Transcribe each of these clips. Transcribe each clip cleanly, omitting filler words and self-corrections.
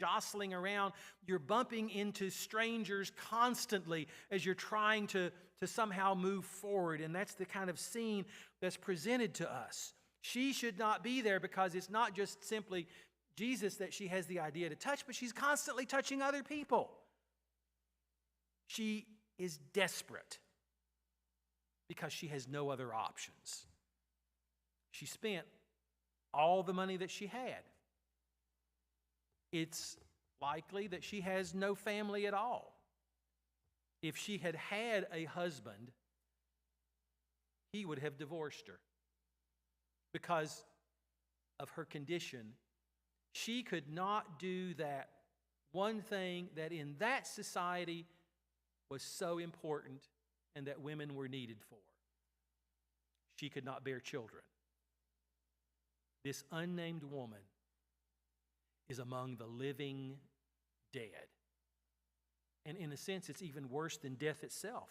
jostling around. You're bumping into strangers constantly as you're trying to somehow move forward. And that's the kind of scene that's presented to us. She should not be there because it's not just simply Jesus that she has the idea to touch, but she's constantly touching other people. She is desperate because she has no other options. She spent all the money that she had. It's likely that she has no family at all. If she had had a husband, he would have divorced her because of her condition. She could not do that one thing that in that society was so important and that women were needed for. She could not bear children. This unnamed woman is among the living dead. And in a sense, it's even worse than death itself.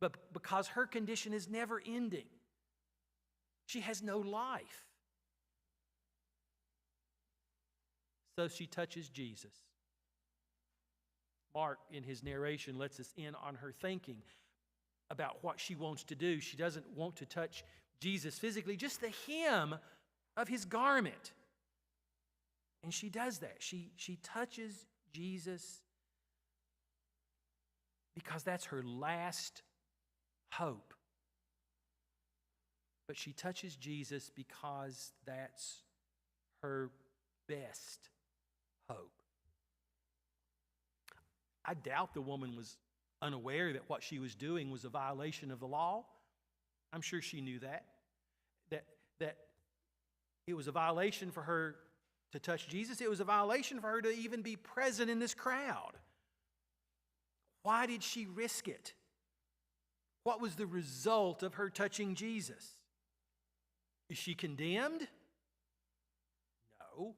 But because her condition is never ending, she has no life. So she touches Jesus. Mark, in his narration, lets us in on her thinking about what she wants to do. She doesn't want to touch Jesus physically, just the hem of his garment. And she does that. She touches Jesus because that's her last hope. But she touches Jesus because that's her best hope. I doubt the woman was unaware that what she was doing was a violation of the law. I'm sure she knew that it was a violation for her to touch Jesus. It was a violation for her to even be present in this crowd. Why did she risk it? What was the result of her touching Jesus? Is she condemned? No.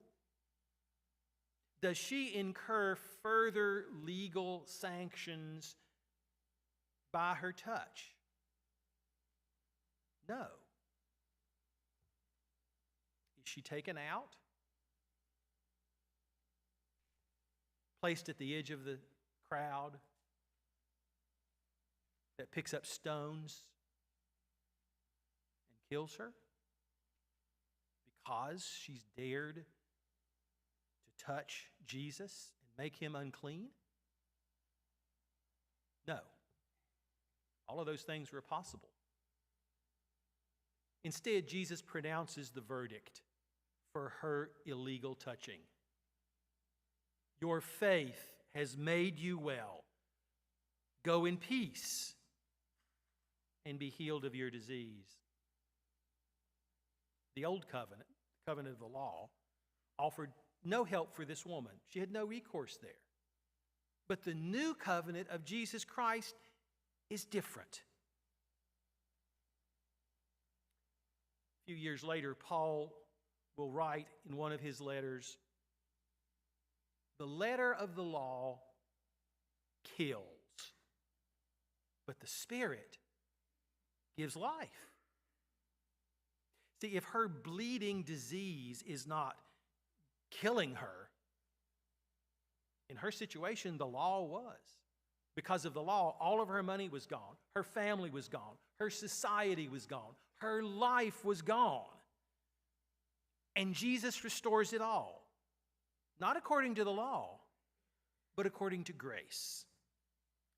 Does she incur further legal sanctions by her touch? No. Is she taken out? Placed at the edge of the crowd that picks up stones and kills her because she's dared to touch Jesus and make him unclean? No. All of those things were possible. Instead, Jesus pronounces the verdict for her illegal touching. Your faith has made you well. Go in peace and be healed of your disease. The old covenant, the covenant of the law, offered no help for this woman. She had no recourse there. But the new covenant of Jesus Christ is different. A few years later, Paul will write in one of his letters, the letter of the law kills, but the Spirit gives life. See, if her bleeding disease is not killing her, in her situation, the law was. Because of the law, all of her money was gone. Her family was gone. Her society was gone. Her life was gone. And Jesus restores it all. Not according to the law, but according to grace.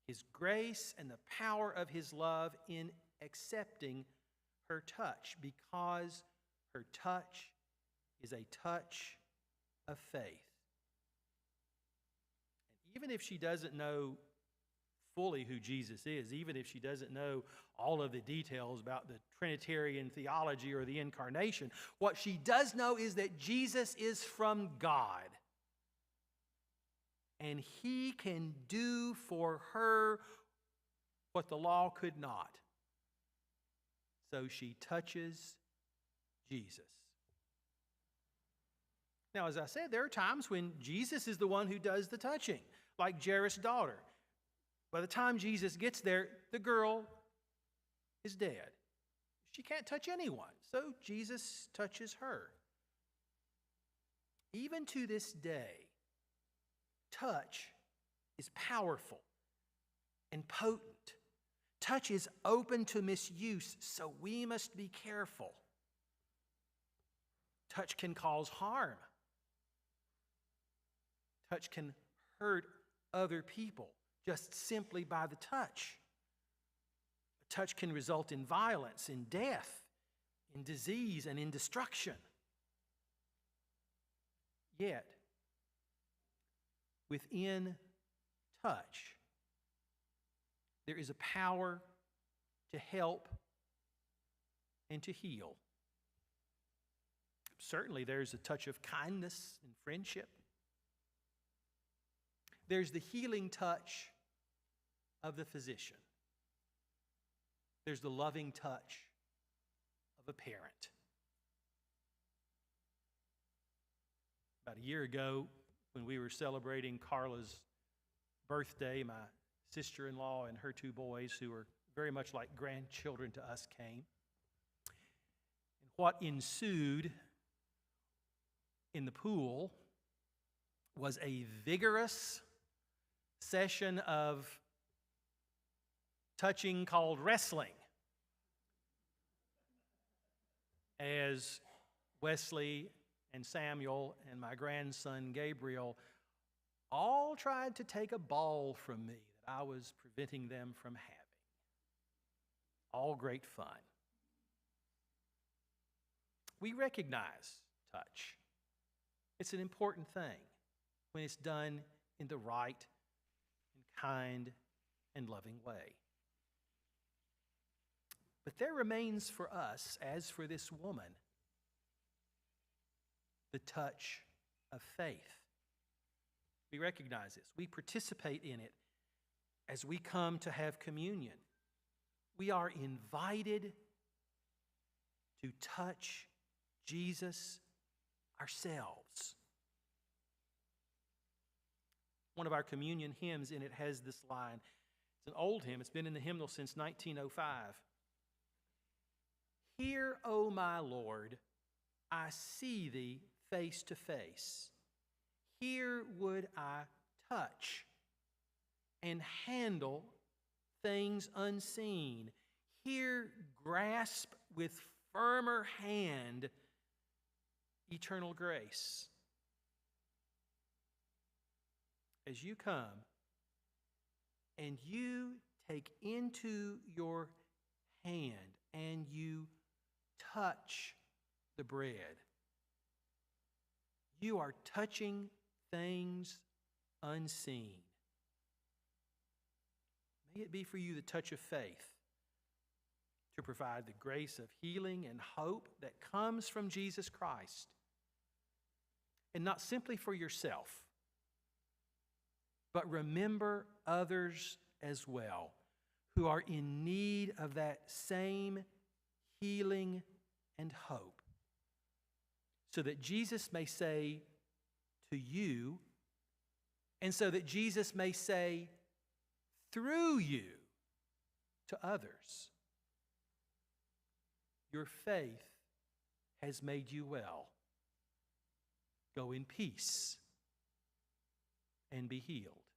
His grace and the power of his love in accepting her touch, because her touch is a touch of faith. And even if she doesn't know fully who Jesus is, even if she doesn't know all of the details about the Trinitarian theology or the incarnation, what she does know is that Jesus is from God. And he can do for her what the law could not. So she touches Jesus. Now, as I said, there are times when Jesus is the one who does the touching, like Jairus' daughter. By the time Jesus gets there, the girl is dead. She can't touch anyone, so Jesus touches her. Even to this day, touch is powerful and potent. Touch is open to misuse, so we must be careful. Touch can cause harm. Touch can hurt other people just simply by the touch. Touch can result in violence, in death, in disease, and in destruction. Yet, within touch, there is a power to help and to heal. Certainly, there's a touch of kindness and friendship. There's the healing touch of the physician. There's the loving touch of a parent. About a year ago, when we were celebrating Carla's birthday, my sister-in-law and her two boys, who were very much like grandchildren to us, came. And what ensued in the pool was a vigorous session of touching called wrestling, as Wesley and Samuel and my grandson Gabriel all tried to take a ball from me that I was preventing them from having. All great fun. We recognize touch. It's an important thing when it's done in the right and kind and loving way. But there remains for us, as for this woman, the touch of faith. We recognize this. We participate in it as we come to have communion. We are invited to touch Jesus ourselves. One of our communion hymns in it has this line. It's an old hymn. It's been in the hymnal since 1905. Here, O my Lord, I see thee face to face. Here would I touch and handle things unseen. Here grasp with firmer hand eternal grace. As you come and you take into your hand and you touch the bread, you are touching things unseen. May it be for you the touch of faith to provide the grace of healing and hope that comes from Jesus Christ. And not simply for yourself, but remember others as well who are in need of that same healing and hope, so that Jesus may say to you, and so that Jesus may say through you to others, your faith has made you well. Go in peace and be healed.